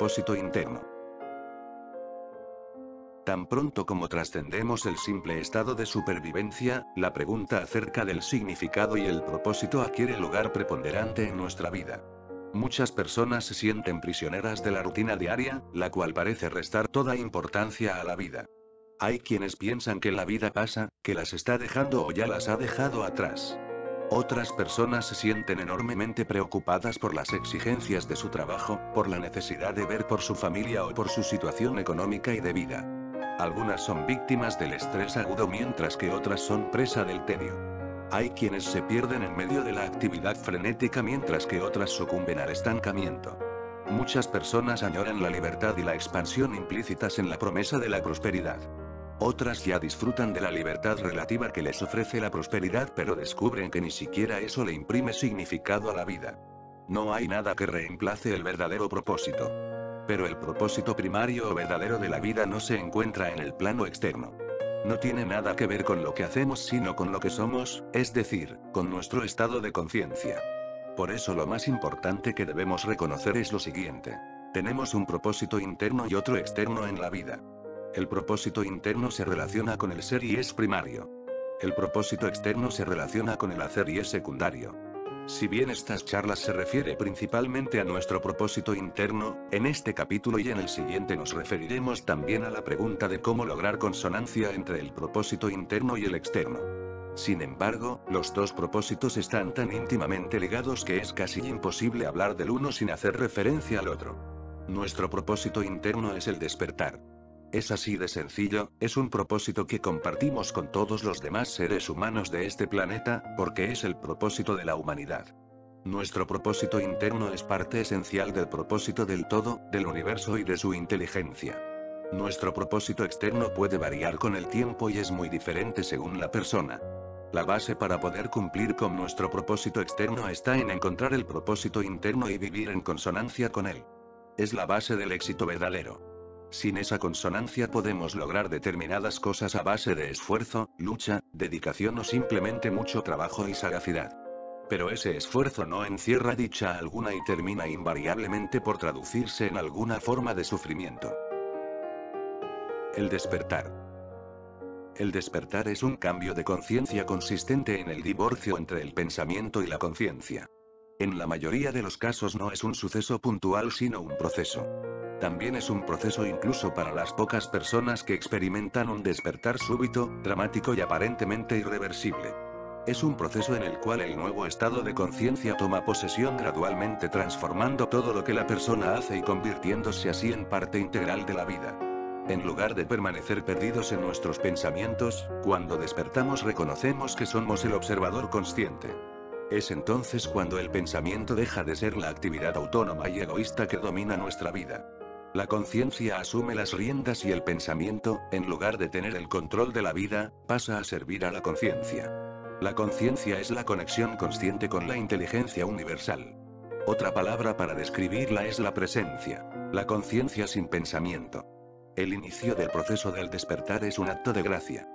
propósito interno. Tan pronto como trascendemos el simple estado de supervivencia, la pregunta acerca del significado y el propósito adquiere lugar preponderante en nuestra vida. Muchas personas se sienten prisioneras de la rutina diaria, la cual parece restar toda importancia a la vida. Hay quienes piensan que la vida pasa, que las está dejando o ya las ha dejado atrás. Otras personas se sienten enormemente preocupadas por las exigencias de su trabajo, por la necesidad de ver por su familia o por su situación económica y de vida. Algunas son víctimas del estrés agudo mientras que otras son presa del tedio. Hay quienes se pierden en medio de la actividad frenética mientras que otras sucumben al estancamiento. Muchas personas añoran la libertad y la expansión implícitas en la promesa de la prosperidad. Otras ya disfrutan de la libertad relativa que les ofrece la prosperidad, pero descubren que ni siquiera eso le imprime significado a la vida. No hay nada que reemplace el verdadero propósito. Pero el propósito primario o verdadero de la vida no se encuentra en el plano externo. No tiene nada que ver con lo que hacemos sino con lo que somos, es decir, con nuestro estado de conciencia. Por eso lo más importante que debemos reconocer es lo siguiente. Tenemos un propósito interno y otro externo en la vida. El propósito interno se relaciona con el ser y es primario. El propósito externo se relaciona con el hacer y es secundario. Si bien estas charlas se refiere principalmente a nuestro propósito interno, en este capítulo y en el siguiente nos referiremos también a la pregunta de cómo lograr consonancia entre el propósito interno y el externo. Sin embargo, los dos propósitos están tan íntimamente ligados que es casi imposible hablar del uno sin hacer referencia al otro. Nuestro propósito interno es el despertar. Es así de sencillo, es un propósito que compartimos con todos los demás seres humanos de este planeta, porque es el propósito de la humanidad. Nuestro propósito interno es parte esencial del propósito del todo, del universo y de su inteligencia. Nuestro propósito externo puede variar con el tiempo y es muy diferente según la persona. La base para poder cumplir con nuestro propósito externo está en encontrar el propósito interno y vivir en consonancia con él. Es la base del éxito verdadero. Sin esa consonancia podemos lograr determinadas cosas a base de esfuerzo, lucha, dedicación o simplemente mucho trabajo y sagacidad. Pero ese esfuerzo no encierra dicha alguna y termina invariablemente por traducirse en alguna forma de sufrimiento. El despertar. El despertar es un cambio de conciencia consistente en el divorcio entre el pensamiento y la conciencia. En la mayoría de los casos no es un suceso puntual sino un proceso. También es un proceso incluso para las pocas personas que experimentan un despertar súbito, dramático y aparentemente irreversible. Es un proceso en el cual el nuevo estado de conciencia toma posesión gradualmente transformando todo lo que la persona hace y convirtiéndose así en parte integral de la vida. En lugar de permanecer perdidos en nuestros pensamientos, cuando despertamos reconocemos que somos el observador consciente. Es entonces cuando el pensamiento deja de ser la actividad autónoma y egoísta que domina nuestra vida. La conciencia asume las riendas y el pensamiento, en lugar de tener el control de la vida, pasa a servir a la conciencia. La conciencia es la conexión consciente con la inteligencia universal. Otra palabra para describirla es la presencia. La conciencia sin pensamiento. El inicio del proceso del despertar es un acto de gracia.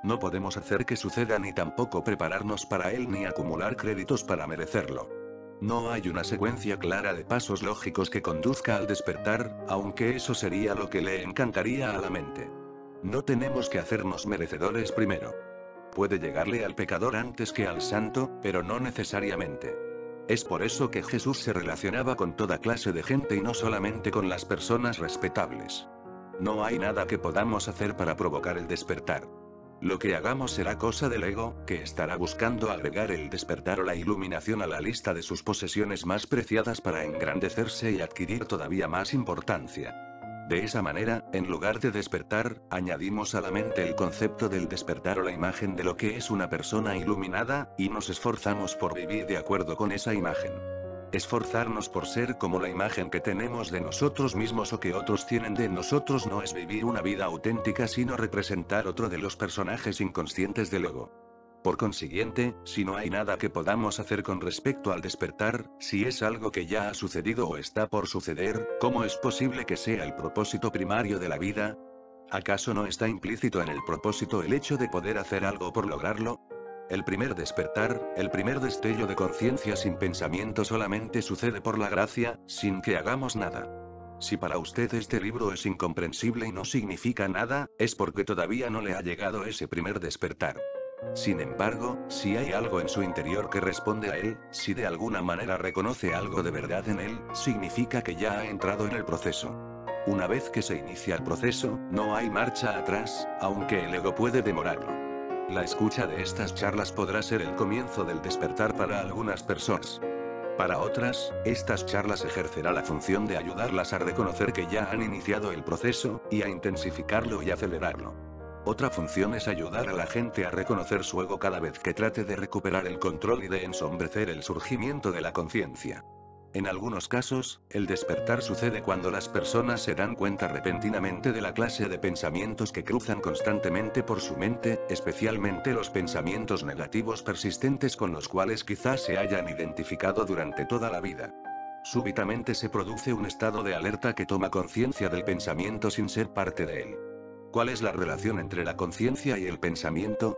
No podemos hacer que suceda ni tampoco prepararnos para él ni acumular créditos para merecerlo. No hay una secuencia clara de pasos lógicos que conduzca al despertar, aunque eso sería lo que le encantaría a la mente. No tenemos que hacernos merecedores primero. Puede llegarle al pecador antes que al santo, pero no necesariamente. Es por eso que Jesús se relacionaba con toda clase de gente y no solamente con las personas respetables. No hay nada que podamos hacer para provocar el despertar. Lo que hagamos será cosa del ego, que estará buscando agregar el despertar o la iluminación a la lista de sus posesiones más preciadas para engrandecerse y adquirir todavía más importancia. De esa manera, en lugar de despertar, añadimos a la mente el concepto del despertar o la imagen de lo que es una persona iluminada, y nos esforzamos por vivir de acuerdo con esa imagen. Esforzarnos por ser como la imagen que tenemos de nosotros mismos o que otros tienen de nosotros no es vivir una vida auténtica sino representar otro de los personajes inconscientes del ego. Por consiguiente, si no hay nada que podamos hacer con respecto al despertar, si es algo que ya ha sucedido o está por suceder, ¿cómo es posible que sea el propósito primario de la vida? ¿Acaso no está implícito en el propósito el hecho de poder hacer algo por lograrlo? El primer despertar, el primer destello de conciencia sin pensamiento solamente sucede por la gracia, sin que hagamos nada. Si para usted este libro es incomprensible y no significa nada, es porque todavía no le ha llegado ese primer despertar. Sin embargo, si hay algo en su interior que responde a él, si de alguna manera reconoce algo de verdad en él, significa que ya ha entrado en el proceso. Una vez que se inicia el proceso, no hay marcha atrás, aunque el ego puede demorarlo. La escucha de estas charlas podrá ser el comienzo del despertar para algunas personas. Para otras, estas charlas ejercerá la función de ayudarlas a reconocer que ya han iniciado el proceso, y a intensificarlo y acelerarlo. Otra función es ayudar a la gente a reconocer su ego cada vez que trate de recuperar el control y de ensombrecer el surgimiento de la conciencia. En algunos casos, el despertar sucede cuando las personas se dan cuenta repentinamente de la clase de pensamientos que cruzan constantemente por su mente, especialmente los pensamientos negativos persistentes con los cuales quizás se hayan identificado durante toda la vida. Súbitamente se produce un estado de alerta que toma conciencia del pensamiento sin ser parte de él. ¿Cuál es la relación entre la conciencia y el pensamiento?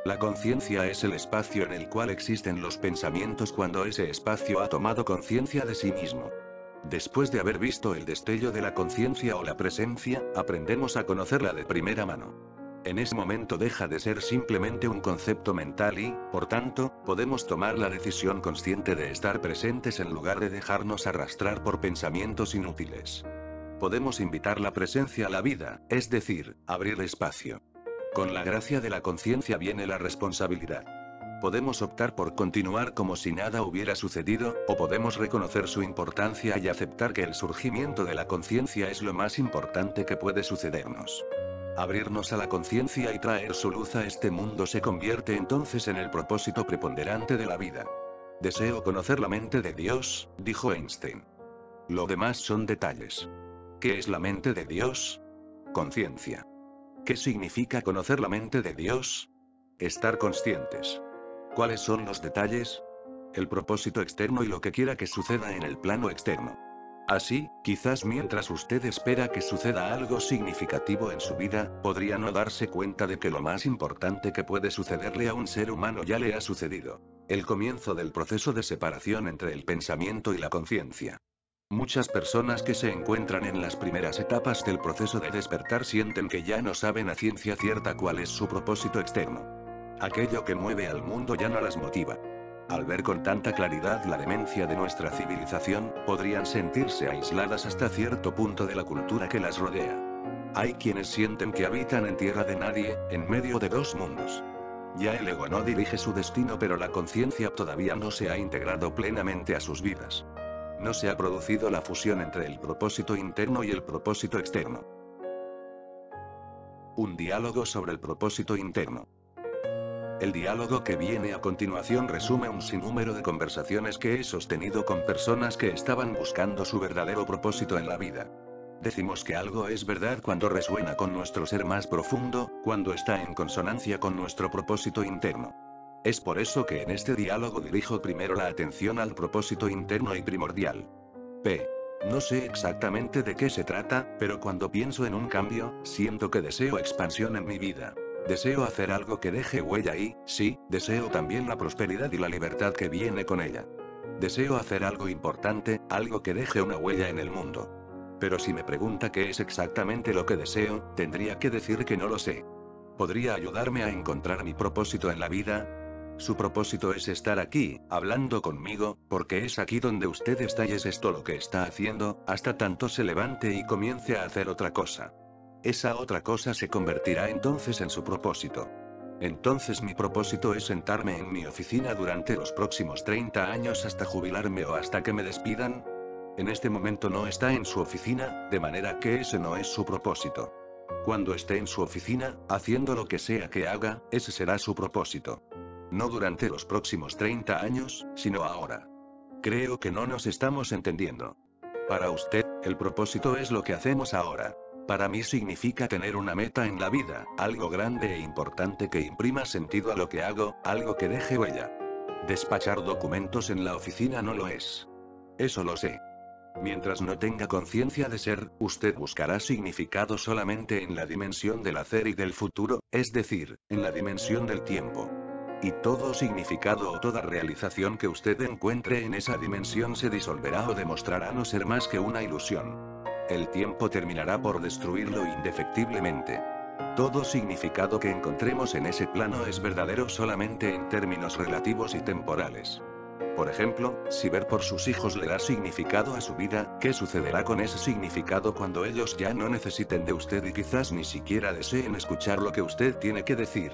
La conciencia es el espacio en el cual existen los pensamientos cuando ese espacio ha tomado conciencia de sí mismo. Después de haber visto el destello de la conciencia o la presencia, aprendemos a conocerla de primera mano. En ese momento deja de ser simplemente un concepto mental y, por tanto, podemos tomar la decisión consciente de estar presentes en lugar de dejarnos arrastrar por pensamientos inútiles. Podemos invitar la presencia a la vida, es decir, abrir espacio. Con la gracia de la conciencia viene la responsabilidad. Podemos optar por continuar como si nada hubiera sucedido, o podemos reconocer su importancia y aceptar que el surgimiento de la conciencia es lo más importante que puede sucedernos. Abrirnos a la conciencia y traer su luz a este mundo se convierte entonces en el propósito preponderante de la vida. Deseo conocer la mente de Dios, dijo Einstein. Lo demás son detalles. ¿Qué es la mente de Dios? Conciencia. ¿Qué significa conocer la mente de Dios? Estar conscientes. ¿Cuáles son los detalles? El propósito externo y lo que quiera que suceda en el plano externo. Así, quizás mientras usted espera que suceda algo significativo en su vida, podría no darse cuenta de que lo más importante que puede sucederle a un ser humano ya le ha sucedido. El comienzo del proceso de separación entre el pensamiento y la conciencia. Muchas personas que se encuentran en las primeras etapas del proceso de despertar sienten que ya no saben a ciencia cierta cuál es su propósito externo. Aquello que mueve al mundo ya no las motiva. Al ver con tanta claridad la demencia de nuestra civilización, podrían sentirse aisladas hasta cierto punto de la cultura que las rodea. Hay quienes sienten que habitan en tierra de nadie, en medio de dos mundos. Ya el ego no dirige su destino, pero la conciencia todavía no se ha integrado plenamente a sus vidas. No se ha producido la fusión entre el propósito interno y el propósito externo. Un diálogo sobre el propósito interno. El diálogo que viene a continuación resume un sinnúmero de conversaciones que he sostenido con personas que estaban buscando su verdadero propósito en la vida. Decimos que algo es verdad cuando resuena con nuestro ser más profundo, cuando está en consonancia con nuestro propósito interno. Es por eso que en este diálogo dirijo primero la atención al propósito interno y primordial. No sé exactamente de qué se trata, pero cuando pienso en un cambio, siento que deseo expansión en mi vida. Deseo hacer algo que deje huella y, sí, deseo también la prosperidad y la libertad que viene con ella. Deseo hacer algo importante, algo que deje una huella en el mundo. Pero si me pregunta qué es exactamente lo que deseo, tendría que decir que no lo sé. ¿Podría ayudarme a encontrar mi propósito en la vida? Su propósito es estar aquí, hablando conmigo, porque es aquí donde usted está y es esto lo que está haciendo, hasta tanto se levante y comience a hacer otra cosa. Esa otra cosa se convertirá entonces en su propósito. Entonces mi propósito es sentarme en mi oficina durante los próximos 30 años hasta jubilarme o hasta que me despidan. En este momento no está en su oficina, de manera que ese no es su propósito. Cuando esté en su oficina, haciendo lo que sea que haga, ese será su propósito. No durante los próximos 30 años, sino ahora. Creo que no nos estamos entendiendo. Para usted, el propósito es lo que hacemos ahora. Para mí significa tener una meta en la vida, algo grande e importante que imprima sentido a lo que hago, algo que deje huella. Despachar documentos en la oficina no lo es. Eso lo sé. Mientras no tenga conciencia de ser, usted buscará significado solamente en la dimensión del hacer y del futuro, es decir, en la dimensión del tiempo. Y todo significado o toda realización que usted encuentre en esa dimensión se disolverá o demostrará no ser más que una ilusión. El tiempo terminará por destruirlo indefectiblemente. Todo significado que encontremos en ese plano es verdadero solamente en términos relativos y temporales. Por ejemplo, si ver por sus hijos le da significado a su vida, ¿qué sucederá con ese significado cuando ellos ya no necesiten de usted y quizás ni siquiera deseen escuchar lo que usted tiene que decir?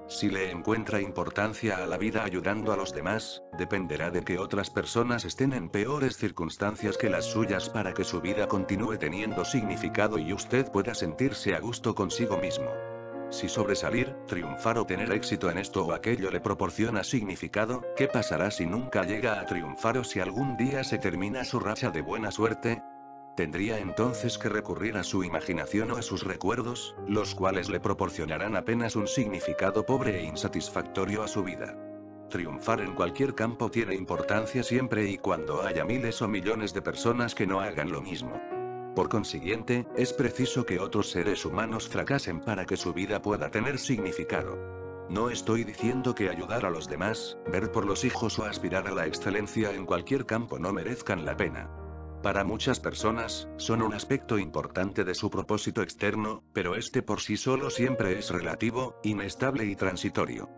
Si le encuentra importancia a la vida ayudando a los demás, dependerá de que otras personas estén en peores circunstancias que las suyas para que su vida continúe teniendo significado y usted pueda sentirse a gusto consigo mismo. Si sobresalir, triunfar o tener éxito en esto o aquello le proporciona significado, ¿qué pasará si nunca llega a triunfar o si algún día se termina su racha de buena suerte? Tendría entonces que recurrir a su imaginación o a sus recuerdos, los cuales le proporcionarán apenas un significado pobre e insatisfactorio a su vida. Triunfar en cualquier campo tiene importancia siempre y cuando haya miles o millones de personas que no hagan lo mismo. Por consiguiente, es preciso que otros seres humanos fracasen para que su vida pueda tener significado. No estoy diciendo que ayudar a los demás, ver por los hijos o aspirar a la excelencia en cualquier campo no merezcan la pena. Para muchas personas, son un aspecto importante de su propósito externo, pero este por sí solo siempre es relativo, inestable y transitorio.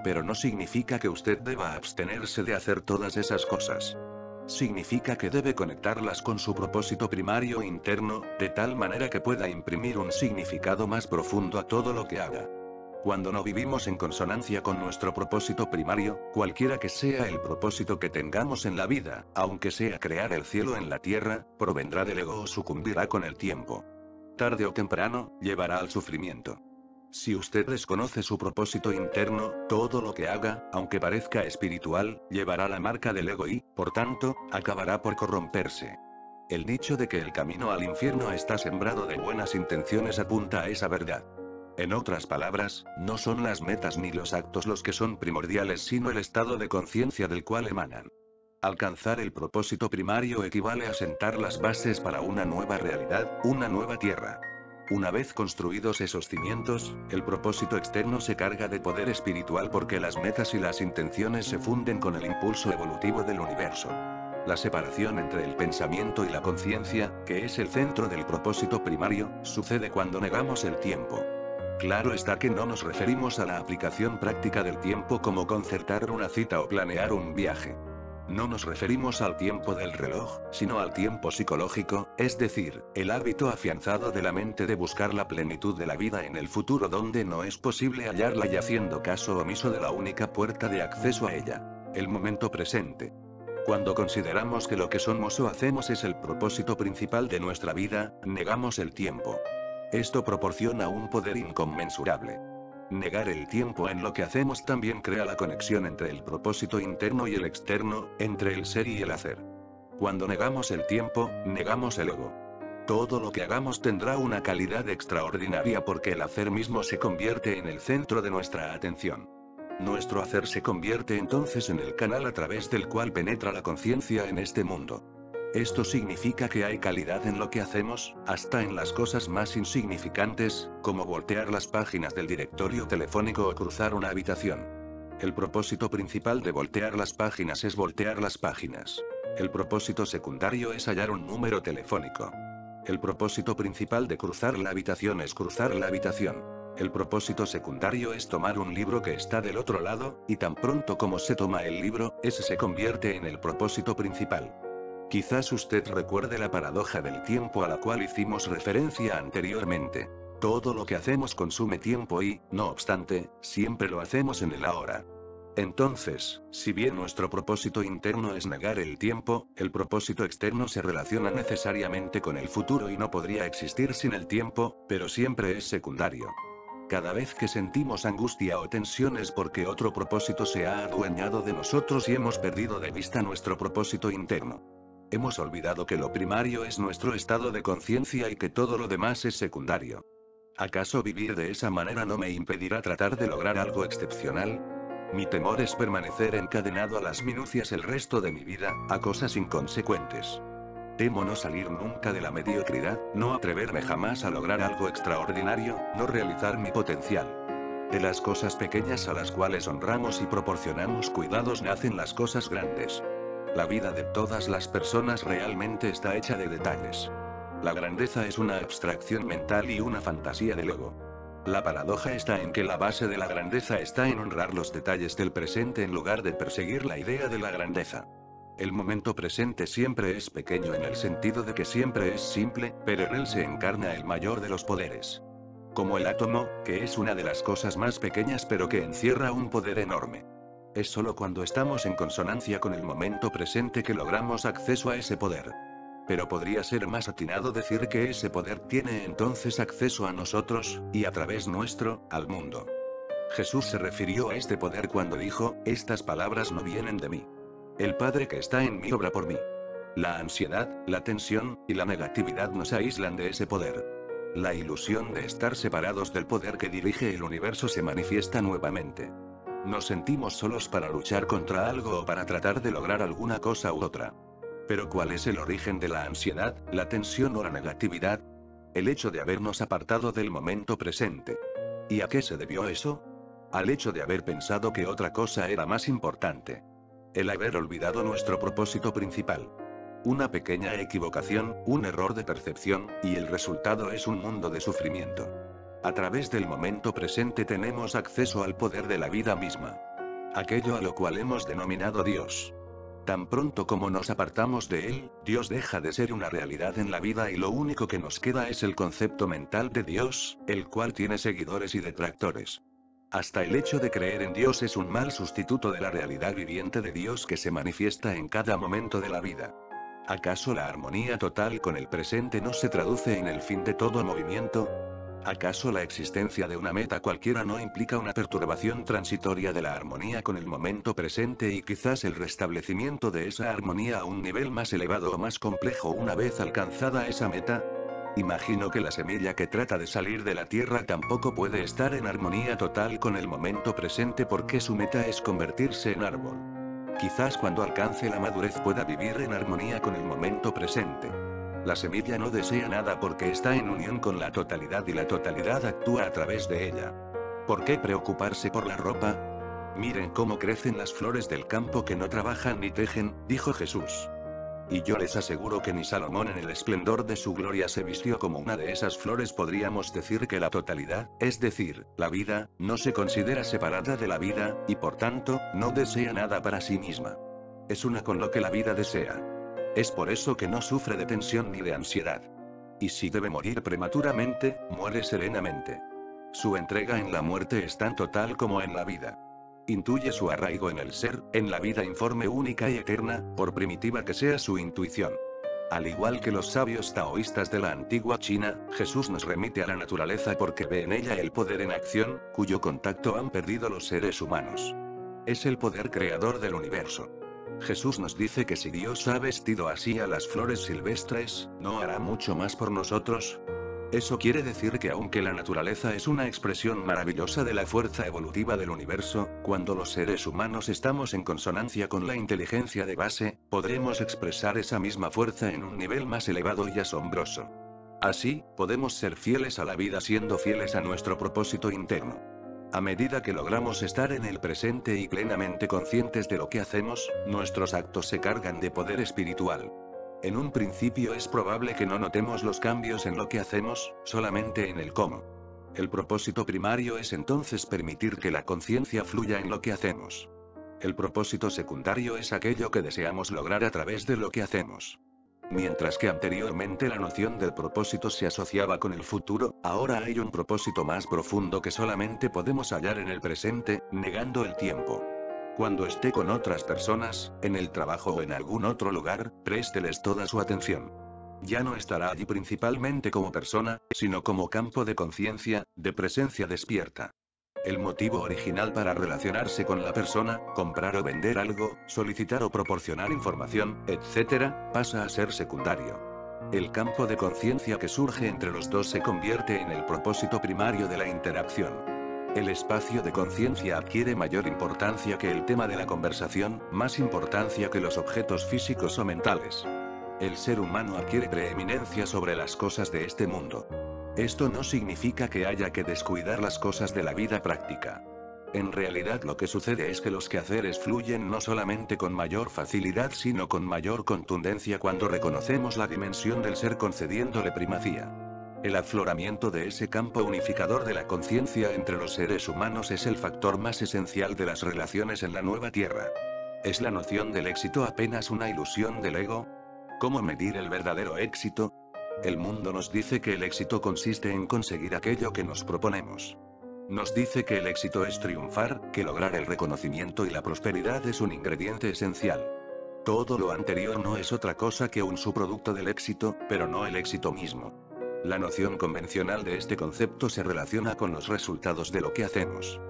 Pero no significa que usted deba abstenerse de hacer todas esas cosas. Significa que debe conectarlas con su propósito primario interno, de tal manera que pueda imprimir un significado más profundo a todo lo que haga. Cuando no vivimos en consonancia con nuestro propósito primario, cualquiera que sea el propósito que tengamos en la vida, aunque sea crear el cielo en la tierra, provendrá del ego o sucumbirá con el tiempo. Tarde o temprano, llevará al sufrimiento. Si usted desconoce su propósito interno, todo lo que haga, aunque parezca espiritual, llevará la marca del ego y, por tanto, acabará por corromperse. El dicho de que el camino al infierno está sembrado de buenas intenciones apunta a esa verdad. En otras palabras, no son las metas ni los actos los que son primordiales sino el estado de conciencia del cual emanan. Alcanzar el propósito primario equivale a sentar las bases para una nueva realidad, una nueva tierra. Una vez construidos esos cimientos, el propósito externo se carga de poder espiritual porque las metas y las intenciones se funden con el impulso evolutivo del universo. La separación entre el pensamiento y la conciencia, que es el centro del propósito primario, sucede cuando negamos el tiempo. Claro está que no nos referimos a la aplicación práctica del tiempo como concertar una cita o planear un viaje. No nos referimos al tiempo del reloj, sino al tiempo psicológico, es decir, el hábito afianzado de la mente de buscar la plenitud de la vida en el futuro donde no es posible hallarla y haciendo caso omiso de la única puerta de acceso a ella, el momento presente. Cuando consideramos que lo que somos o hacemos es el propósito principal de nuestra vida, negamos el tiempo. Esto proporciona un poder inconmensurable. Negar el tiempo en lo que hacemos también crea la conexión entre el propósito interno y el externo, entre el ser y el hacer. Cuando negamos el tiempo, negamos el ego. Todo lo que hagamos tendrá una calidad extraordinaria porque el hacer mismo se convierte en el centro de nuestra atención. Nuestro hacer se convierte entonces en el canal a través del cual penetra la conciencia en este mundo. Esto significa que hay calidad en lo que hacemos, hasta en las cosas más insignificantes, como voltear las páginas del directorio telefónico o cruzar una habitación. El propósito principal de voltear las páginas es voltear las páginas. El propósito secundario es hallar un número telefónico. El propósito principal de cruzar la habitación es cruzar la habitación. El propósito secundario es tomar un libro que está del otro lado, y tan pronto como se toma el libro, ese se convierte en el propósito principal. Quizás usted recuerde la paradoja del tiempo a la cual hicimos referencia anteriormente. Todo lo que hacemos consume tiempo y, no obstante, siempre lo hacemos en el ahora. Entonces, si bien nuestro propósito interno es negar el tiempo, el propósito externo se relaciona necesariamente con el futuro y no podría existir sin el tiempo, pero siempre es secundario. Cada vez que sentimos angustia o tensiones porque otro propósito se ha adueñado de nosotros y hemos perdido de vista nuestro propósito interno. Hemos olvidado que lo primario es nuestro estado de conciencia y que todo lo demás es secundario. ¿Acaso vivir de esa manera no me impedirá tratar de lograr algo excepcional? Mi temor es permanecer encadenado a las minucias el resto de mi vida, a cosas inconsecuentes. Temo no salir nunca de la mediocridad, no atreverme jamás a lograr algo extraordinario, no realizar mi potencial. De las cosas pequeñas a las cuales honramos y proporcionamos cuidados nacen las cosas grandes. La vida de todas las personas realmente está hecha de detalles. La grandeza es una abstracción mental y una fantasía del ego. La paradoja está en que la base de la grandeza está en honrar los detalles del presente en lugar de perseguir la idea de la grandeza. El momento presente siempre es pequeño en el sentido de que siempre es simple, pero en él se encarna el mayor de los poderes. Como el átomo, que es una de las cosas más pequeñas pero que encierra un poder enorme. Es solo cuando estamos en consonancia con el momento presente que logramos acceso a ese poder. Pero podría ser más atinado decir que ese poder tiene entonces acceso a nosotros, y a través nuestro, al mundo. Jesús se refirió a este poder cuando dijo, estas palabras no vienen de mí. El Padre que está en mí obra por mí. La ansiedad, la tensión, y la negatividad nos aíslan de ese poder. La ilusión de estar separados del poder que dirige el universo se manifiesta nuevamente. Nos sentimos solos para luchar contra algo o para tratar de lograr alguna cosa u otra. Pero ¿cuál es el origen de la ansiedad, la tensión o la negatividad? El hecho de habernos apartado del momento presente. ¿Y a qué se debió eso? Al hecho de haber pensado que otra cosa era más importante. El haber olvidado nuestro propósito principal. Una pequeña equivocación, un error de percepción, y el resultado es un mundo de sufrimiento. A través del momento presente tenemos acceso al poder de la vida misma. Aquello a lo cual hemos denominado Dios. Tan pronto como nos apartamos de él, Dios deja de ser una realidad en la vida y lo único que nos queda es el concepto mental de Dios, el cual tiene seguidores y detractores. Hasta el hecho de creer en Dios es un mal sustituto de la realidad viviente de Dios que se manifiesta en cada momento de la vida. ¿Acaso la armonía total con el presente no se traduce en el fin de todo movimiento? ¿Acaso la existencia de una meta cualquiera no implica una perturbación transitoria de la armonía con el momento presente y quizás el restablecimiento de esa armonía a un nivel más elevado o más complejo una vez alcanzada esa meta? Imagino que la semilla que trata de salir de la tierra tampoco puede estar en armonía total con el momento presente porque su meta es convertirse en árbol. Quizás cuando alcance la madurez pueda vivir en armonía con el momento presente. La semilla no desea nada porque está en unión con la totalidad y la totalidad actúa a través de ella. ¿Por qué preocuparse por la ropa? Miren cómo crecen las flores del campo que no trabajan ni tejen, dijo Jesús. Y yo les aseguro que ni Salomón en el esplendor de su gloria se vistió como una de esas flores. Podríamos decir que la totalidad, es decir, la vida, no se considera separada de la vida, y por tanto, no desea nada para sí misma. Es una con lo que la vida desea. Es por eso que no sufre de tensión ni de ansiedad. Y si debe morir prematuramente, muere serenamente. Su entrega en la muerte es tan total como en la vida. Intuye su arraigo en el ser, en la vida informe única y eterna, por primitiva que sea su intuición. Al igual que los sabios taoístas de la antigua China, Jesús nos remite a la naturaleza porque ve en ella el poder en acción, cuyo contacto han perdido los seres humanos. Es el poder creador del universo. Jesús nos dice que si Dios ha vestido así a las flores silvestres, ¿no hará mucho más por nosotros? Eso quiere decir que aunque la naturaleza es una expresión maravillosa de la fuerza evolutiva del universo, cuando los seres humanos estamos en consonancia con la inteligencia de base, podremos expresar esa misma fuerza en un nivel más elevado y asombroso. Así, podemos ser fieles a la vida siendo fieles a nuestro propósito interno. A medida que logramos estar en el presente y plenamente conscientes de lo que hacemos, nuestros actos se cargan de poder espiritual. En un principio es probable que no notemos los cambios en lo que hacemos, solamente en el cómo. El propósito primario es entonces permitir que la conciencia fluya en lo que hacemos. El propósito secundario es aquello que deseamos lograr a través de lo que hacemos. Mientras que anteriormente la noción del propósito se asociaba con el futuro, ahora hay un propósito más profundo que solamente podemos hallar en el presente, negando el tiempo. Cuando esté con otras personas, en el trabajo o en algún otro lugar, présteles toda su atención. Ya no estará allí principalmente como persona, sino como campo de conciencia, de presencia despierta. El motivo original para relacionarse con la persona, comprar o vender algo, solicitar o proporcionar información, etc., pasa a ser secundario. El campo de conciencia que surge entre los dos se convierte en el propósito primario de la interacción. El espacio de conciencia adquiere mayor importancia que el tema de la conversación, más importancia que los objetos físicos o mentales. El ser humano adquiere preeminencia sobre las cosas de este mundo. Esto no significa que haya que descuidar las cosas de la vida práctica. En realidad lo que sucede es que los quehaceres fluyen no solamente con mayor facilidad sino con mayor contundencia cuando reconocemos la dimensión del ser concediéndole primacía. El afloramiento de ese campo unificador de la conciencia entre los seres humanos es el factor más esencial de las relaciones en la nueva Tierra. ¿Es la noción del éxito apenas una ilusión del ego? ¿Cómo medir el verdadero éxito? El mundo nos dice que el éxito consiste en conseguir aquello que nos proponemos. Nos dice que el éxito es triunfar, que lograr el reconocimiento y la prosperidad es un ingrediente esencial. Todo lo anterior no es otra cosa que un subproducto del éxito, pero no el éxito mismo. La noción convencional de este concepto se relaciona con los resultados de lo que hacemos.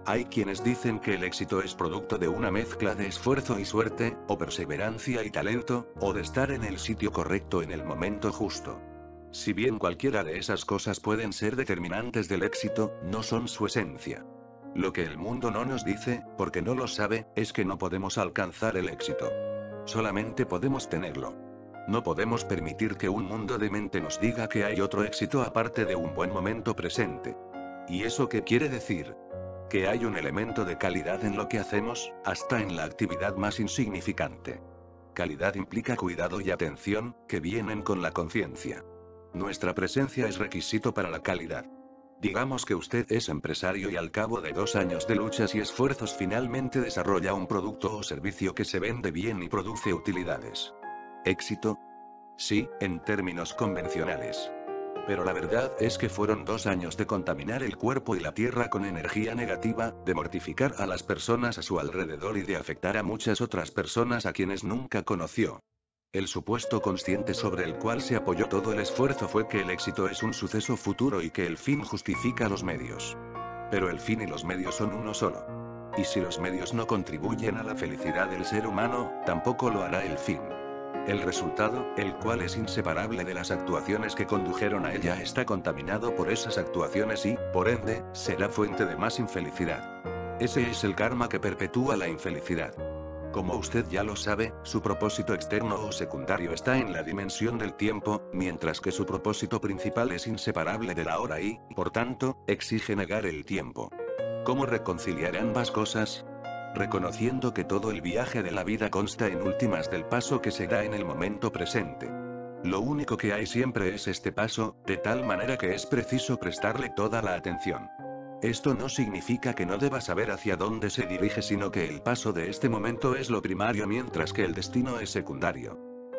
Hay quienes dicen que el éxito es producto de una mezcla de esfuerzo y suerte, o perseverancia y talento, o de estar en el sitio correcto en el momento justo. Si bien cualquiera de esas cosas pueden ser determinantes del éxito, no son su esencia. Lo que el mundo no nos dice, porque no lo sabe, es que no podemos alcanzar el éxito. Solamente podemos tenerlo. No podemos permitir que un mundo de mente nos diga que hay otro éxito aparte de un buen momento presente. ¿Y eso qué quiere decir? Que hay un elemento de calidad en lo que hacemos, hasta en la actividad más insignificante. Calidad implica cuidado y atención, que vienen con la conciencia. Nuestra presencia es requisito para la calidad. Digamos que usted es empresario y al cabo de 2 años de luchas y esfuerzos finalmente desarrolla un producto o servicio que se vende bien y produce utilidades. ¿Éxito? Sí, en términos convencionales. Pero la verdad es que fueron 2 años de contaminar el cuerpo y la tierra con energía negativa, de mortificar a las personas a su alrededor y de afectar a muchas otras personas a quienes nunca conoció. El supuesto consciente sobre el cual se apoyó todo el esfuerzo fue que el éxito es un suceso futuro y que el fin justifica los medios. Pero el fin y los medios son uno solo. Y si los medios no contribuyen a la felicidad del ser humano, tampoco lo hará el fin. El resultado, el cual es inseparable de las actuaciones que condujeron a ella, está contaminado por esas actuaciones y, por ende, será fuente de más infelicidad. Ese es el karma que perpetúa la infelicidad. Como usted ya lo sabe, su propósito externo o secundario está en la dimensión del tiempo, mientras que su propósito principal es inseparable de la hora y, por tanto, exige negar el tiempo. ¿Cómo reconciliar ambas cosas? Reconociendo que todo el viaje de la vida consta en últimas del paso que se da en el momento presente. Lo único que hay siempre es este paso, de tal manera que es preciso prestarle toda la atención. Esto no significa que no deba saber hacia dónde se dirige, sino que el paso de este momento es lo primario mientras que el destino es secundario.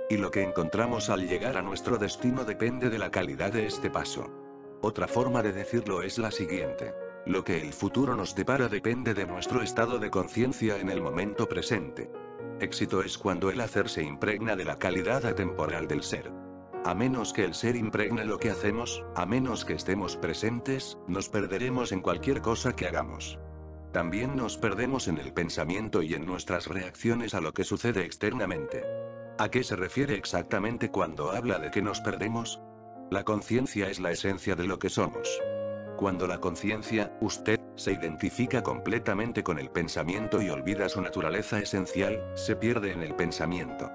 Y lo que encontramos al llegar a nuestro destino depende de la calidad de este paso. Otra forma de decirlo es la siguiente. Lo que el futuro nos depara depende de nuestro estado de conciencia en el momento presente. Éxito es cuando el hacer se impregna de la calidad atemporal del ser. A menos que el ser impregne lo que hacemos, a menos que estemos presentes, nos perderemos en cualquier cosa que hagamos. También nos perdemos en el pensamiento y en nuestras reacciones a lo que sucede externamente. ¿A qué se refiere exactamente cuando habla de que nos perdemos? La conciencia es la esencia de lo que somos. Cuando la conciencia, usted, se identifica completamente con el pensamiento y olvida su naturaleza esencial, se pierde en el pensamiento.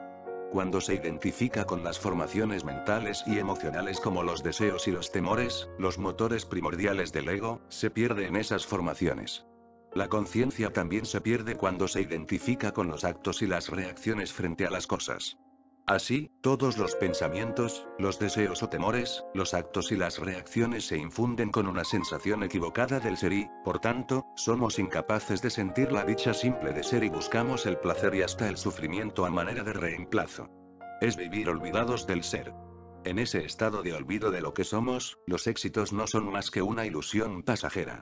Cuando se identifica con las formaciones mentales y emocionales como los deseos y los temores, los motores primordiales del ego, se pierde en esas formaciones. La conciencia también se pierde cuando se identifica con los actos y las reacciones frente a las cosas. Así, todos los pensamientos, los deseos o temores, los actos y las reacciones se infunden con una sensación equivocada del ser y, por tanto, somos incapaces de sentir la dicha simple de ser y buscamos el placer y hasta el sufrimiento a manera de reemplazo. Es vivir olvidados del ser. En ese estado de olvido de lo que somos, los éxitos no son más que una ilusión pasajera.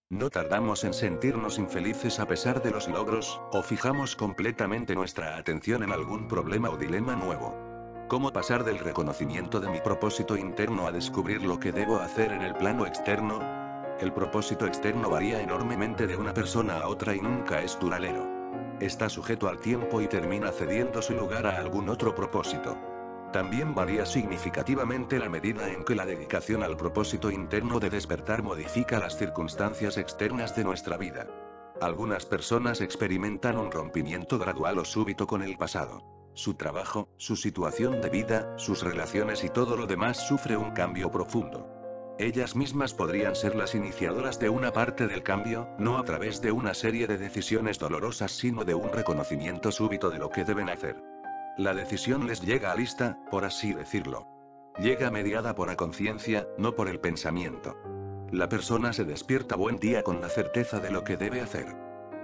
No tardamos en sentirnos infelices a pesar de los logros, o fijamos completamente nuestra atención en algún problema o dilema nuevo. ¿Cómo pasar del reconocimiento de mi propósito interno a descubrir lo que debo hacer en el plano externo? El propósito externo varía enormemente de una persona a otra y nunca es duradero. Está sujeto al tiempo y termina cediendo su lugar a algún otro propósito. También varía significativamente la medida en que la dedicación al propósito interno de despertar modifica las circunstancias externas de nuestra vida. Algunas personas experimentan un rompimiento gradual o súbito con el pasado. Su trabajo, su situación de vida, sus relaciones y todo lo demás sufre un cambio profundo. Ellas mismas podrían ser las iniciadoras de una parte del cambio, no a través de una serie de decisiones dolorosas, sino de un reconocimiento súbito de lo que deben hacer. La decisión les llega a lista, por así decirlo. Llega mediada por la conciencia, no por el pensamiento. La persona se despierta buen día con la certeza de lo que debe hacer.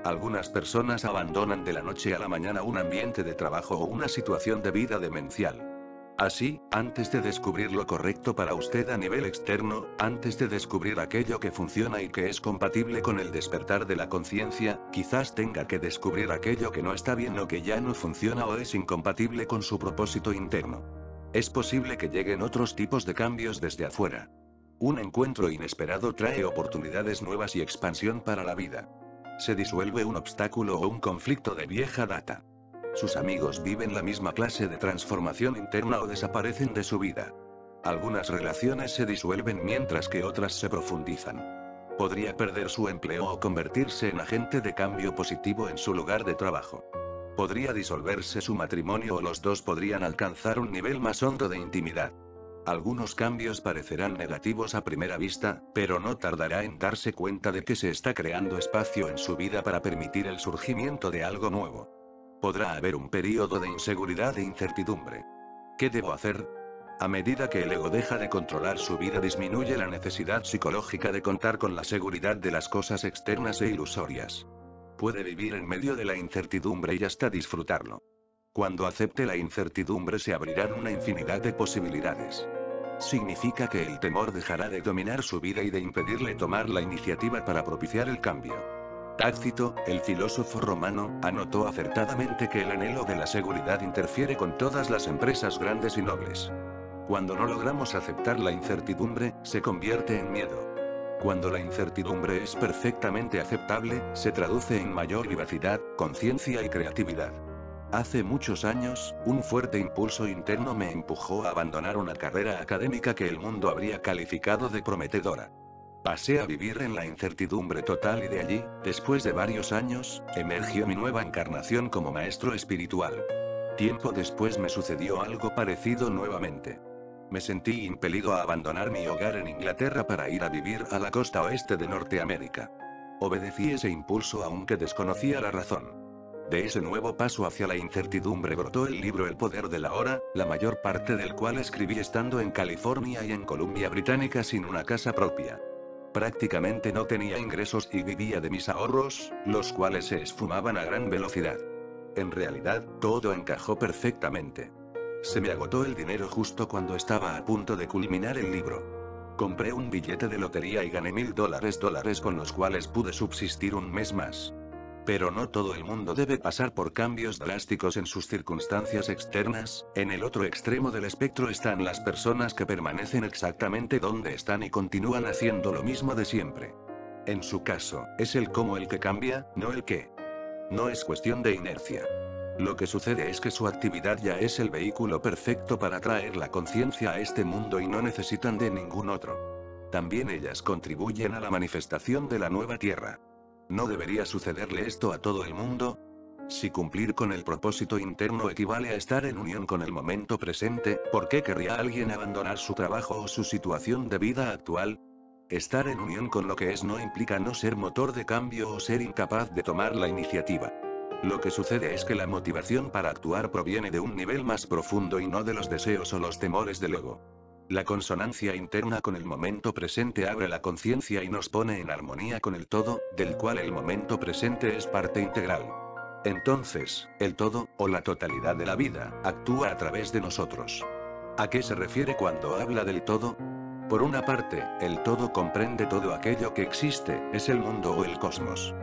Algunas personas abandonan de la noche a la mañana un ambiente de trabajo o una situación de vida demencial. Así, antes de descubrir lo correcto para usted a nivel externo, antes de descubrir aquello que funciona y que es compatible con el despertar de la conciencia, quizás tenga que descubrir aquello que no está bien o que ya no funciona o es incompatible con su propósito interno. Es posible que lleguen otros tipos de cambios desde afuera. Un encuentro inesperado trae oportunidades nuevas y expansión para la vida. Se disuelve un obstáculo o un conflicto de vieja data. Sus amigos viven la misma clase de transformación interna o desaparecen de su vida. Algunas relaciones se disuelven mientras que otras se profundizan. Podría perder su empleo o convertirse en agente de cambio positivo en su lugar de trabajo. Podría disolverse su matrimonio o los dos podrían alcanzar un nivel más hondo de intimidad. Algunos cambios parecerán negativos a primera vista, pero no tardará en darse cuenta de que se está creando espacio en su vida para permitir el surgimiento de algo nuevo. Podrá haber un período de inseguridad e incertidumbre. ¿Qué debo hacer? A medida que el ego deja de controlar su vida, disminuye la necesidad psicológica de contar con la seguridad de las cosas externas e ilusorias. Puede vivir en medio de la incertidumbre y hasta disfrutarlo. Cuando acepte la incertidumbre se abrirán una infinidad de posibilidades. Significa que el temor dejará de dominar su vida y de impedirle tomar la iniciativa para propiciar el cambio. Tácito, el filósofo romano, anotó acertadamente que el anhelo de la seguridad interfiere con todas las empresas grandes y nobles. Cuando no logramos aceptar la incertidumbre, se convierte en miedo. Cuando la incertidumbre es perfectamente aceptable, se traduce en mayor vivacidad, conciencia y creatividad. Hace muchos años, un fuerte impulso interno me empujó a abandonar una carrera académica que el mundo habría calificado de prometedora. Pasé a vivir en la incertidumbre total y de allí, después de varios años, emergió mi nueva encarnación como maestro espiritual. Tiempo después me sucedió algo parecido nuevamente. Me sentí impelido a abandonar mi hogar en Inglaterra para ir a vivir a la costa oeste de Norteamérica. Obedecí ese impulso aunque desconocía la razón. De ese nuevo paso hacia la incertidumbre brotó el libro El poder de la hora, la mayor parte del cual escribí estando en California y en Columbia Británica sin una casa propia. Prácticamente no tenía ingresos y vivía de mis ahorros, los cuales se esfumaban a gran velocidad. En realidad, todo encajó perfectamente. Se me agotó el dinero justo cuando estaba a punto de culminar el libro. Compré un billete de lotería y gané $1000 con los cuales pude subsistir un mes más. Pero no todo el mundo debe pasar por cambios drásticos en sus circunstancias externas. En el otro extremo del espectro están las personas que permanecen exactamente donde están y continúan haciendo lo mismo de siempre. En su caso, es el cómo el que cambia, no el qué. No es cuestión de inercia. Lo que sucede es que su actividad ya es el vehículo perfecto para traer la conciencia a este mundo y no necesitan de ningún otro. También ellas contribuyen a la manifestación de la nueva tierra. ¿No debería sucederle esto a todo el mundo? Si cumplir con el propósito interno equivale a estar en unión con el momento presente, ¿por qué querría alguien abandonar su trabajo o su situación de vida actual? Estar en unión con lo que es no implica no ser motor de cambio o ser incapaz de tomar la iniciativa. Lo que sucede es que la motivación para actuar proviene de un nivel más profundo y no de los deseos o los temores del ego. La consonancia interna con el momento presente abre la conciencia y nos pone en armonía con el todo, del cual el momento presente es parte integral. Entonces, el todo, o la totalidad de la vida, actúa a través de nosotros. ¿A qué se refiere cuando habla del todo? Por una parte, el todo comprende todo aquello que existe, es el mundo o el cosmos.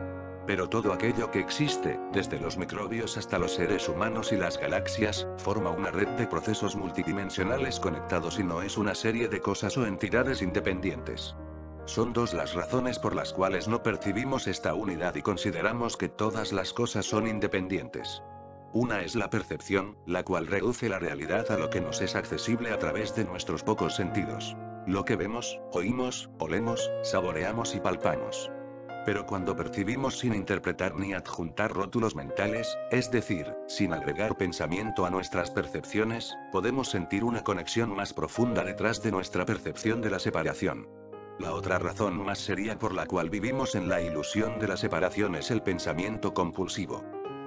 Pero todo aquello que existe, desde los microbios hasta los seres humanos y las galaxias, forma una red de procesos multidimensionales conectados y no es una serie de cosas o entidades independientes. Son dos las razones por las cuales no percibimos esta unidad y consideramos que todas las cosas son independientes. Una es la percepción, la cual reduce la realidad a lo que nos es accesible a través de nuestros pocos sentidos. Lo que vemos, oímos, olemos, saboreamos y palpamos. Pero cuando percibimos sin interpretar ni adjuntar rótulos mentales, es decir, sin agregar pensamiento a nuestras percepciones, podemos sentir una conexión más profunda detrás de nuestra percepción de la separación. La otra razón más seria por la cual vivimos en la ilusión de la separación es el pensamiento compulsivo.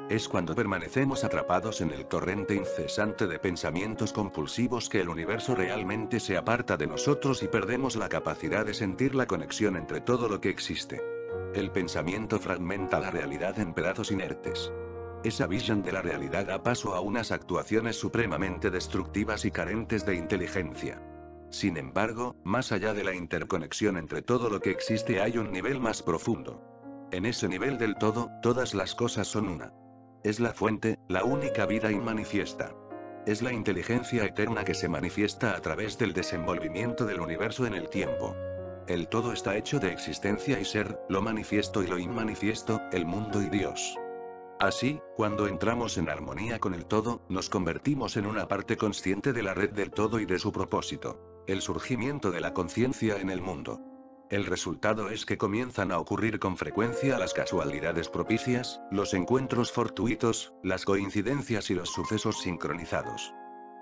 Es cuando permanecemos atrapados en el torrente incesante de pensamientos compulsivos que el universo realmente se aparta de nosotros y perdemos la capacidad de sentir la conexión entre todo lo que existe. El pensamiento fragmenta la realidad en pedazos inertes. Esa visión de la realidad da paso a unas actuaciones supremamente destructivas y carentes de inteligencia. Sin embargo, más allá de la interconexión entre todo lo que existe hay un nivel más profundo. En ese nivel del todo, todas las cosas son una. Es la fuente, la única vida inmanifiesta. Es la inteligencia eterna que se manifiesta a través del desenvolvimiento del universo en el tiempo. El todo está hecho de existencia y ser, lo manifiesto y lo inmanifiesto, el mundo y Dios. Así, cuando entramos en armonía con el todo, nos convertimos en una parte consciente de la red del todo y de su propósito. El surgimiento de la conciencia en el mundo. El resultado es que comienzan a ocurrir con frecuencia las casualidades propicias, los encuentros fortuitos, las coincidencias y los sucesos sincronizados.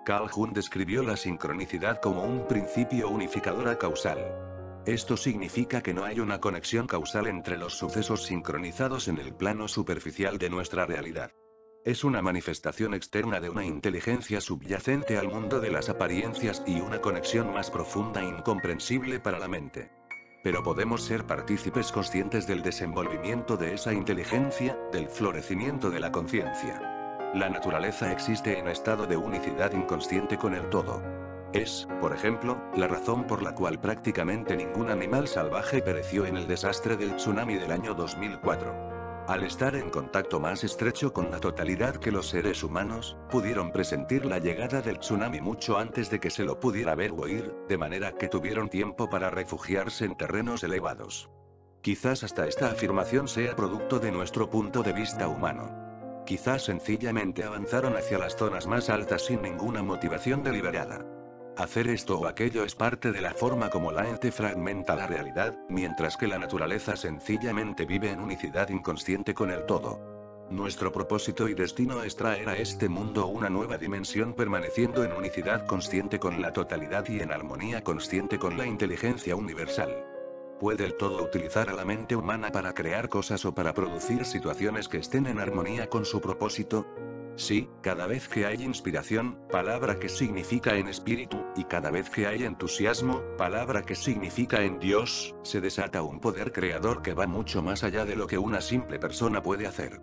Carl Jung describió la sincronicidad como un principio unificador causal. Esto significa que no hay una conexión causal entre los sucesos sincronizados en el plano superficial de nuestra realidad. Es una manifestación externa de una inteligencia subyacente al mundo de las apariencias y una conexión más profunda e incomprensible para la mente. Pero podemos ser partícipes conscientes del desenvolvimiento de esa inteligencia, del florecimiento de la conciencia. La naturaleza existe en estado de unicidad inconsciente con el todo. Es, por ejemplo, la razón por la cual prácticamente ningún animal salvaje pereció en el desastre del tsunami del año 2004. Al estar en contacto más estrecho con la totalidad que los seres humanos, pudieron presentir la llegada del tsunami mucho antes de que se lo pudiera ver o oír, de manera que tuvieron tiempo para refugiarse en terrenos elevados. Quizás hasta esta afirmación sea producto de nuestro punto de vista humano. Quizás sencillamente avanzaron hacia las zonas más altas sin ninguna motivación deliberada. Hacer esto o aquello es parte de la forma como la mente fragmenta la realidad, mientras que la naturaleza sencillamente vive en unicidad inconsciente con el todo. Nuestro propósito y destino es traer a este mundo una nueva dimensión permaneciendo en unicidad consciente con la totalidad y en armonía consciente con la inteligencia universal. ¿Puede el todo utilizar a la mente humana para crear cosas o para producir situaciones que estén en armonía con su propósito? Sí, cada vez que hay inspiración, palabra que significa en espíritu, y cada vez que hay entusiasmo, palabra que significa en Dios, se desata un poder creador que va mucho más allá de lo que una simple persona puede hacer.